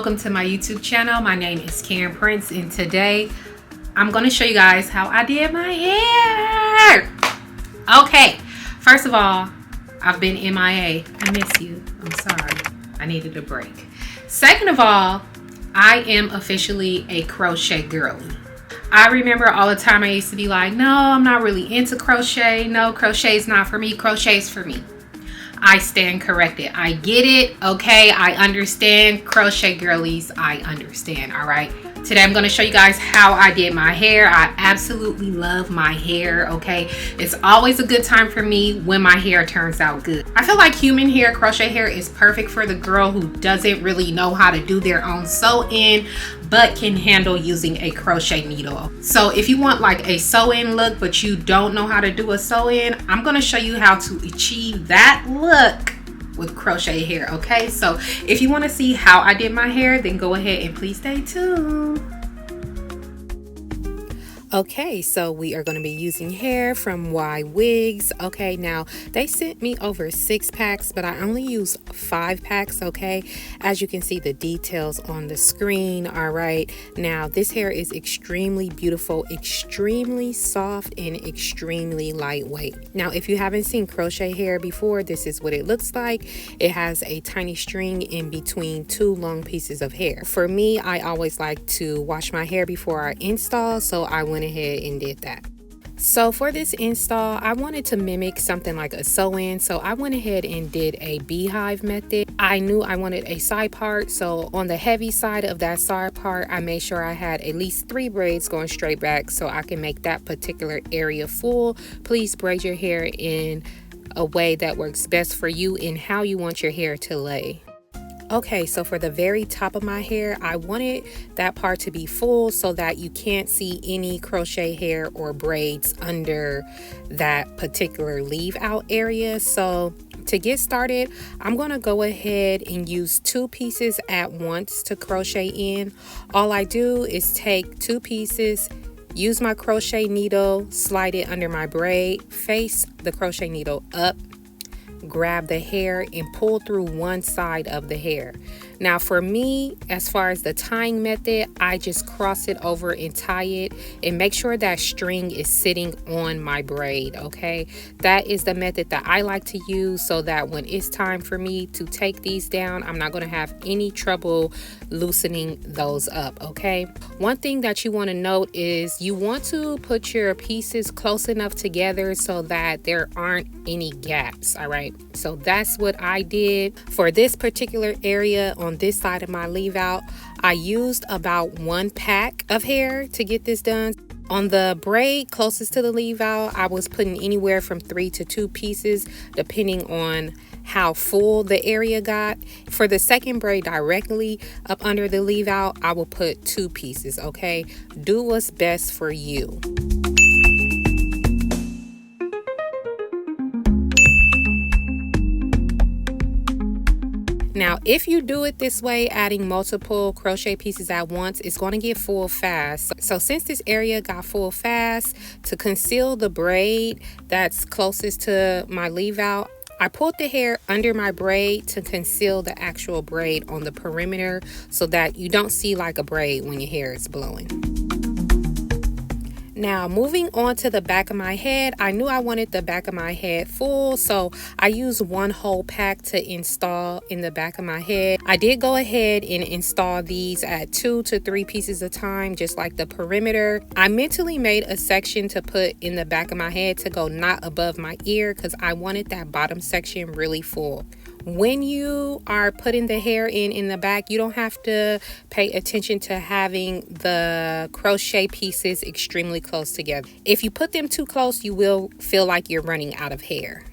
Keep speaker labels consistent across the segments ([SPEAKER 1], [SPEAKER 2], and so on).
[SPEAKER 1] welcome to my YouTube channel. My name is Karen Prince, and today I'm going to show you guys how I did my hair. Okay, first of all, I've been MIA. I miss you. I'm sorry. I needed a break. Second of all, I am officially a crochet girlie. I remember all the time I used to be like, no, I'm not really into crochet. No, crochet is not for me. Crochet is for me. I stand corrected. I get it. Okay, I understand. Crochet girlies, I understand. All right. Today I'm going to show you guys how I did my hair. I absolutely love my hair. Okay, it's always a good time for me when my hair turns out good. I feel like human hair, crochet hair, is perfect for the girl who doesn't really know how to do their own sew-in but can handle using a crochet needle. So if you want like a sew-in look but you don't know how to do a sew-in, I'm going to show you how to achieve that look with crochet hair. Okay, so if you want to see how I did my hair, then go ahead and please stay tuned. Okay, so we are going to be using hair from Ywigs. Okay, now they sent me over 6 packs, but I only use 5 packs. Okay, as you can see the details on the screen. All right, now this hair is extremely beautiful, extremely soft, and extremely lightweight. Now if you haven't seen crochet hair before, this is what it looks like. It has a tiny string in between 2 long pieces of hair. For me, I always like to wash my hair before I install, so I went ahead and did that. So for this install, I wanted to mimic something like a sew-in, so I went ahead and did a beehive method. I knew I wanted a side part, so on the heavy side of that side part, I made sure I had at least 3 braids going straight back so I can make that particular area full. Please braid your hair in a way that works best for you and how you want your hair to lay. Okay, so for the very top of my hair, I wanted that part to be full so that you can't see any crochet hair or braids under that particular leave out area. So to get started, I'm going to go ahead and use 2 pieces at once to crochet in. All I do is take 2 pieces, use my crochet needle, slide it under my braid, face the crochet needle up, grab the hair and pull through one side of the hair. Now for me, as far as the tying method, I just cross it over and tie it and make sure that string is sitting on my braid. Okay, that is the method that I like to use so that when it's time for me to take these down, I'm not going to have any trouble loosening those up. Okay, one thing that you want to note is you want to put your pieces close enough together so that there aren't any gaps. All right, so that's what I did for this particular area. On this side of my leave out, I used about 1 pack of hair to get this done. On the braid closest to the leave out, I was putting anywhere from 3 to 2 pieces depending on how full the area got. For the second braid directly up under the leave out, I will put 2 pieces. Okay, do what's best for you. Now, if you do it this way, adding multiple crochet pieces at once, it's going to get full fast. So since this area got full fast, to conceal the braid that's closest to my leave out, I pulled the hair under my braid to conceal the actual braid on the perimeter so that you don't see like a braid when your hair is blowing. Now moving on to the back of my head, I knew I wanted the back of my head full, so I used 1 whole pack to install in the back of my head. I did go ahead and install these at 2 to 3 pieces a time, just like the perimeter. I mentally made a section to put in the back of my head to go not above my ear because I wanted that bottom section really full. When you are putting the hair in the back, you don't have to pay attention to having the crochet pieces extremely close together. If you put them too close, you will feel like you're running out of hair.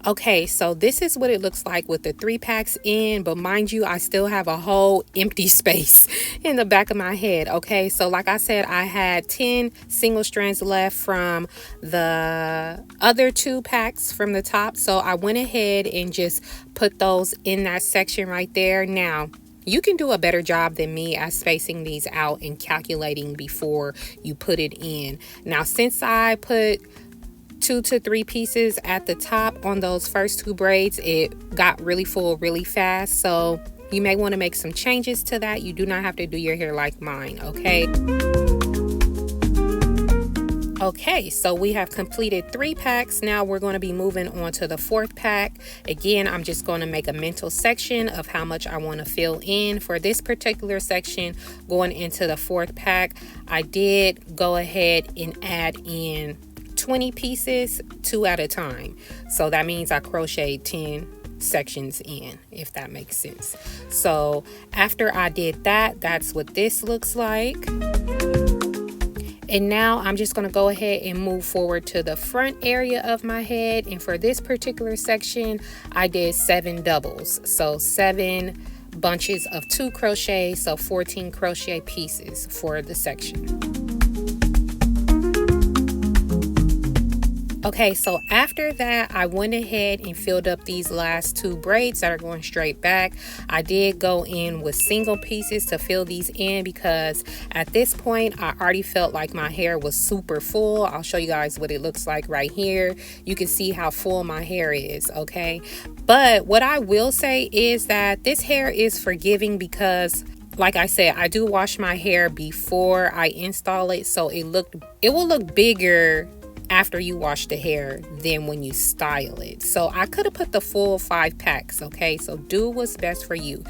[SPEAKER 1] Okay, so this is what it looks like with the 3 packs in, but mind you, I still have a whole empty space in the back of my head. Okay, so like I said, I had 10 single strands left from the other 2 packs from the top, so I went ahead and just put those in that section right there. Now you can do a better job than me at spacing these out and calculating before you put it in. Now since I put 2 to 3 pieces at the top on those first 2 braids, it got really full really fast. So You may want to make some changes to that. You do not have to do your hair like mine, okay? Okay, so we have completed 3 packs. Now we're going to be moving on to the 4th pack. Again, I'm just going to make a mental section of how much I want to fill in. For this particular section, going into the 4th pack, I did go ahead and add in 20 pieces, 2 at a time. So that means I crocheted 10 sections in, if that makes sense. So after I did that, that's what this looks like. And now I'm just going to go ahead and move forward to the front area of my head. And for this particular section, I did 7 doubles. So 7 bunches of 2 crochet, so 14 crochet pieces for the section. Okay, so after that, I went ahead and filled up these last 2 braids that are going straight back. I did go in with single pieces to fill these in because at this point, I already felt like my hair was super full. I'll show you guys what it looks like right here. You can see how full my hair is, okay? But what I will say is that this hair is forgiving because, like I said, I do wash my hair before I install it, so it will look bigger after you wash the hair than when you style it. So I could have put the full 5 packs, okay? So do what's best for you.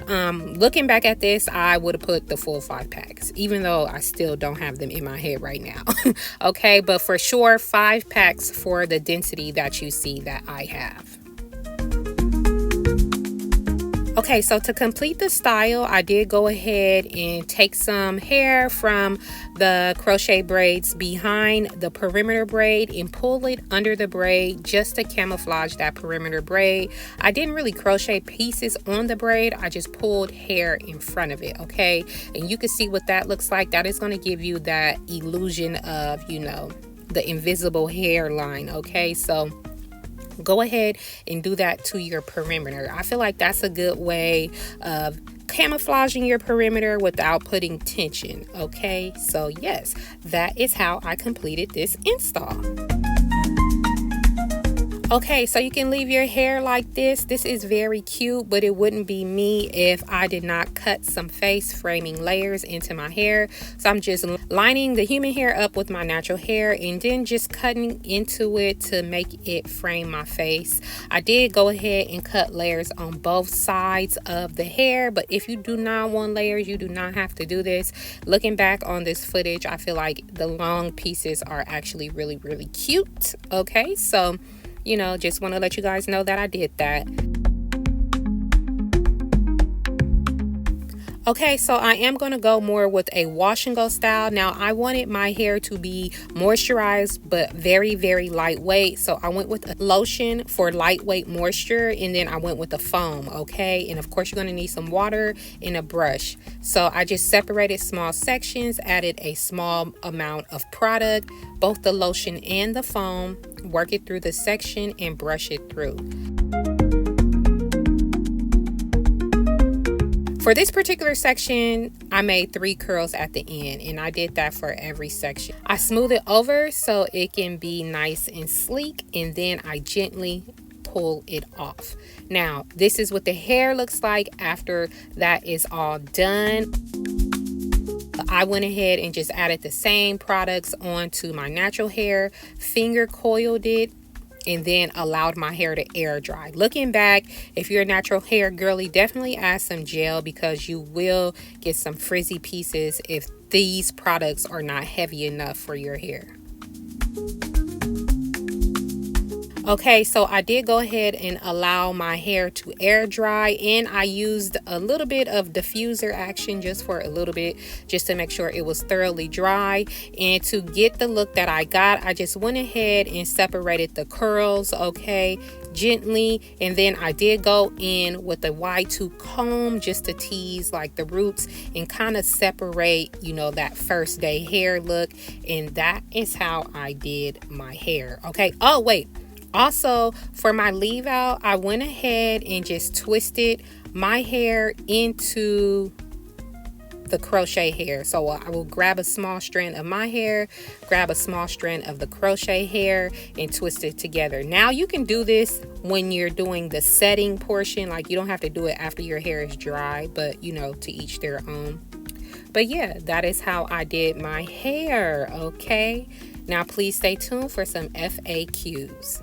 [SPEAKER 1] Looking back at this, I would have put the full 5 packs, even though I still don't have them in my head right now. Okay, but for sure 5 packs for the density that you see that I have. Okay, so to complete the style, I did go ahead and take some hair from the crochet braids behind the perimeter braid and pull it under the braid just to camouflage that perimeter braid. I didn't really crochet pieces on the braid. I just pulled hair in front of it, okay? And you can see what that looks like. That is going to give you that illusion of, you know, the invisible hairline, okay? So go ahead and do that to your perimeter. I feel like that's a good way of camouflaging your perimeter without putting tension, okay? So yes, that is how I completed this install. Okay, so you can leave your hair like this. This is very cute, but it wouldn't be me if I did not cut some face framing layers into my hair. So I'm just lining the human hair up with my natural hair and then just cutting into it to make it frame my face. I did go ahead and cut layers on both sides of the hair, but if you do not want layers, you do not have to do this. Looking back on this footage, I feel like the long pieces are actually really, really cute. Okay, so you know, just want to let you guys know that I did that. Okay, so I am going to go more with a wash and go style. Now, I wanted my hair to be moisturized, but very, very lightweight. So I went with a lotion for lightweight moisture, and then I went with a foam, okay? And of course, you're going to need some water and a brush. So I just separated small sections, added a small amount of product, both the lotion and the foam, work it through the section and brush it through. For this particular section, I made 3 curls at the end, and I did that for every section. I smooth it over so it can be nice and sleek, and then I gently pull it off. Now, this is what the hair looks like after that is all done. I went ahead and just added the same products onto my natural hair, finger coiled it, and then allowed my hair to air dry. Looking back, if you're a natural hair girly, definitely add some gel because you will get some frizzy pieces if these products are not heavy enough for your hair. Okay, so I did go ahead and allow my hair to air dry, and I used a little bit of diffuser action just for a little bit, just to make sure it was thoroughly dry. And to get the look that I got, I just went ahead and separated the curls, okay, gently. And then I did go in with a Y2 comb just to tease like the roots and kind of separate, you know, that first day hair look. And that is how I did my hair, okay? Oh, wait. Also, for my leave out, I went ahead and just twisted my hair into the crochet hair. So I will grab a small strand of my hair, grab a small strand of the crochet hair, and twist it together. Now you can do this when you're doing the setting portion. Like, you don't have to do it after your hair is dry, but you know, to each their own. But yeah, that is how I did my hair. Okay, now please stay tuned for some FAQs.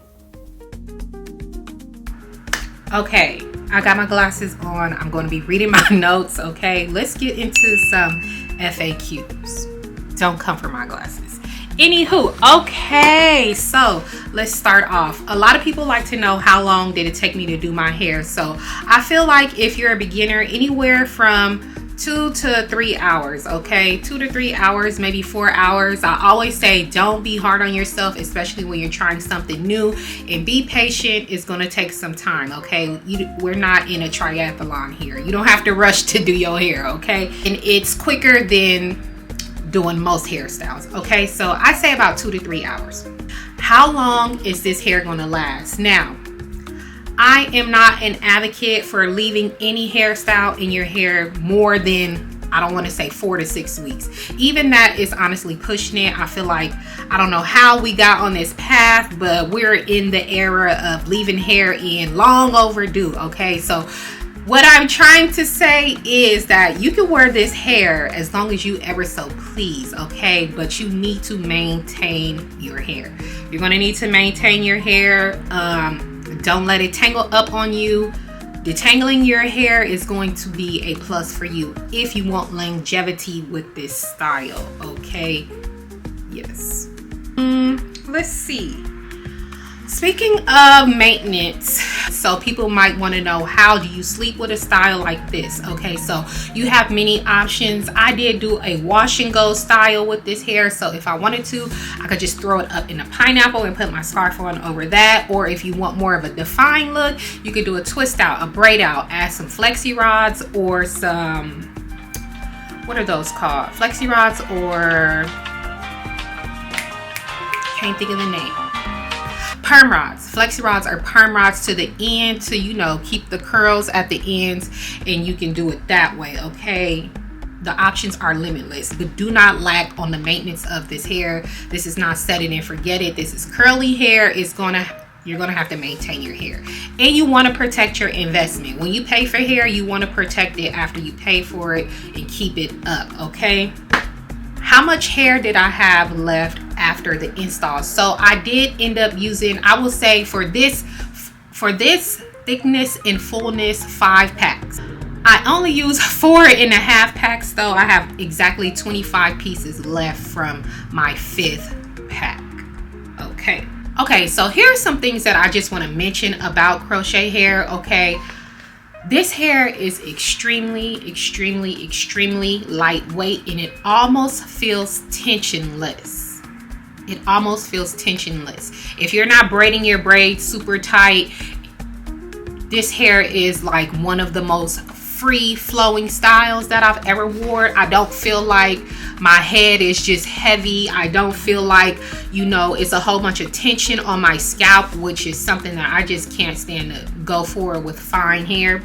[SPEAKER 1] Okay, I got my glasses on. I'm going to be reading my notes. Okay, let's get into some FAQs. Don't come for my glasses. Anywho, okay, so let's start off. A lot of people like to know how long did it take me to do my hair. So I feel like if you're a beginner, anywhere from 2 to 3 hours, okay? 2 to 3 hours, maybe 4 hours. I always say don't be hard on yourself, especially when you're trying something new, and be patient. It's going to take some time, okay? We're not in a triathlon here. You don't have to rush to do your hair, okay? And it's quicker than doing most hairstyles, okay? So I say about 2 to 3 hours. How long is this hair going to last? Now, I am not an advocate for leaving any hairstyle in your hair more than, I don't want to say 4 to 6 weeks. Even that is honestly pushing it. I feel like, I don't know how we got on this path, but we're in the era of leaving hair in long overdue, okay? So what I'm trying to say is that you can wear this hair as long as you ever so please, okay? But you need to maintain your hair. You're going to need to maintain your hair. Don't let it tangle up on you. Detangling your hair is going to be a plus for you if you want longevity with this style, okay? Yes. Let's see. Speaking of maintenance, so people might want to know, how do you sleep with a style like this? Okay, so you have many options. I did do a wash and go style with this hair, so if I wanted to, I could just throw it up in a pineapple and put my scarf on over that. Or if you want more of a defined look, you could do a twist out, a braid out, add some flexi rods or some, what are those called? Flexi rods, or can't think of the name. Perm rods. Flexi rods are perm rods to the end to, you know, keep the curls at the ends, and you can do it that way, okay? The options are limitless, but do not lack on the maintenance of this hair. This is not set it and forget it. This is curly hair. You're gonna have to maintain your hair, and you want to protect your investment. When you pay for hair, you want to protect it after you pay for it and keep it up, okay? How much hair did I have left after the install? So I did end up using, I will say for this thickness and fullness, 5 packs. I only use 4.5 packs though. I have exactly 25 pieces left from my 5th pack. Okay, so here are some things that I just want to mention about crochet hair, okay? This hair is extremely lightweight, and it almost feels tensionless. It almost feels tensionless. If you're not braiding your braids super tight, this hair is like one of the most free flowing styles that I've ever worn. I don't feel like my head is just heavy. I don't feel like, you know, it's a whole bunch of tension on my scalp, which is something that I just can't stand to go for with fine hair.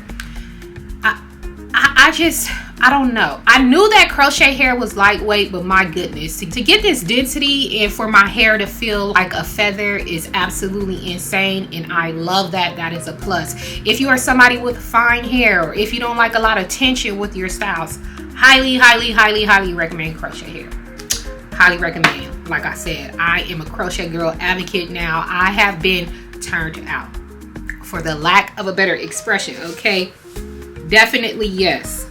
[SPEAKER 1] I don't know. I knew that crochet hair was lightweight, but my goodness, to get this density and for my hair to feel like a feather is absolutely insane, and I love that. That is a plus. If you are somebody with fine hair, or if you don't like a lot of tension with your styles, highly recommend crochet hair. Highly recommend. Like I said, I am a crochet girl advocate now. I have been turned out, for the lack of a better expression, okay? Definitely yes.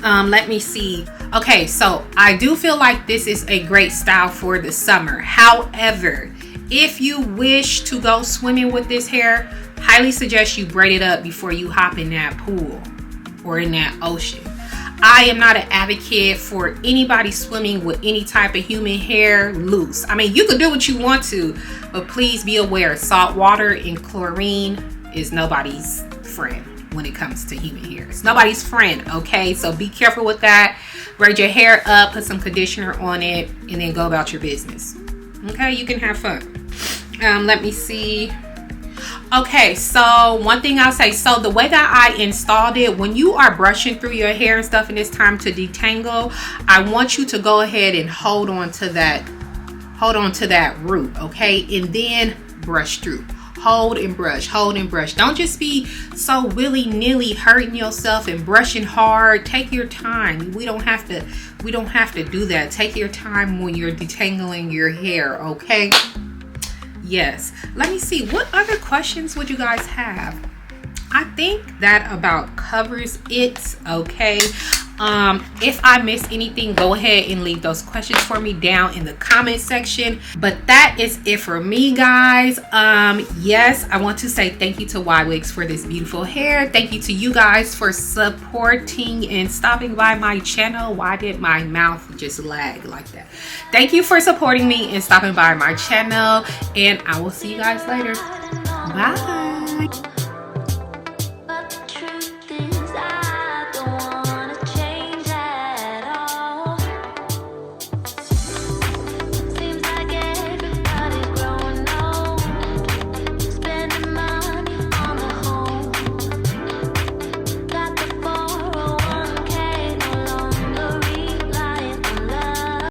[SPEAKER 1] Let me see. Okay, so I do feel like this is a great style for the summer. However, if you wish to go swimming with this hair, highly suggest you braid it up before you hop in that pool or in that ocean. I am not an advocate for anybody swimming with any type of human hair loose. I mean, you can do what you want to, but please be aware, salt water and chlorine is nobody's friend when it comes to human hair. It's nobody's friend, okay? So be careful with that. Braid your hair up, put some conditioner on it, and then go about your business. Okay, you can have fun. Let me see. Okay, so one thing I'll say, so the way that I installed it, when you are brushing through your hair and stuff and it's time to detangle, I want you to go ahead and hold on to that root, okay, and then brush through. Hold and brush, hold and brush. Don't just be so willy-nilly hurting yourself and brushing hard. Take your time. We don't have to do that. Take your time when you're detangling your hair, okay? Yes. Let me see, what other questions would you guys have? I think that about covers it, okay? If I miss anything, go ahead and leave those questions for me down in the comment section. But that is it for me, guys. Yes, I want to say thank you to Ywigs for this beautiful hair. Thank you to you guys for supporting and stopping by my channel. Why did my mouth just lag like that? Thank you for supporting me and stopping by my channel, and I will see you guys later. Bye.